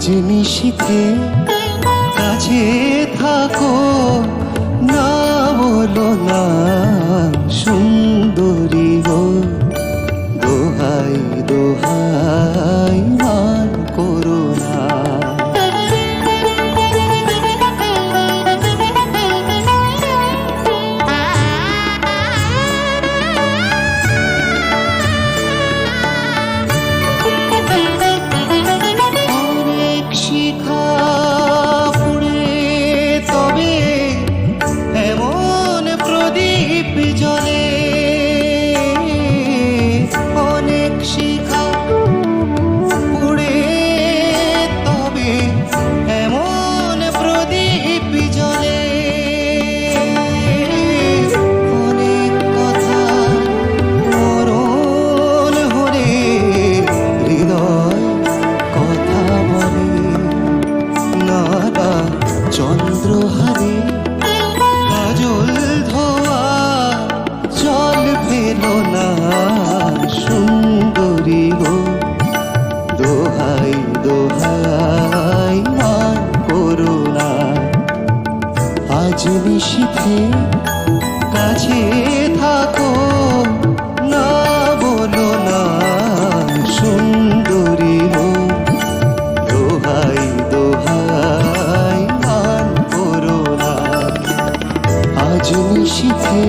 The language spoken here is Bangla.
আজ নিশীথে কাছে থাকো, না বলো না সুন্দরী গো। দোহাই দোহাই মান করো না। চন্দ্রহারে কাজল ধোয়া জল ফেলো না সুন্দরী গো। দোহাই দোহাই মান করো না। আজ নিশীথে কাছে থাকো, না বলো না সুন্দরী গো। দোহাই দোহাই আজ নিশীথে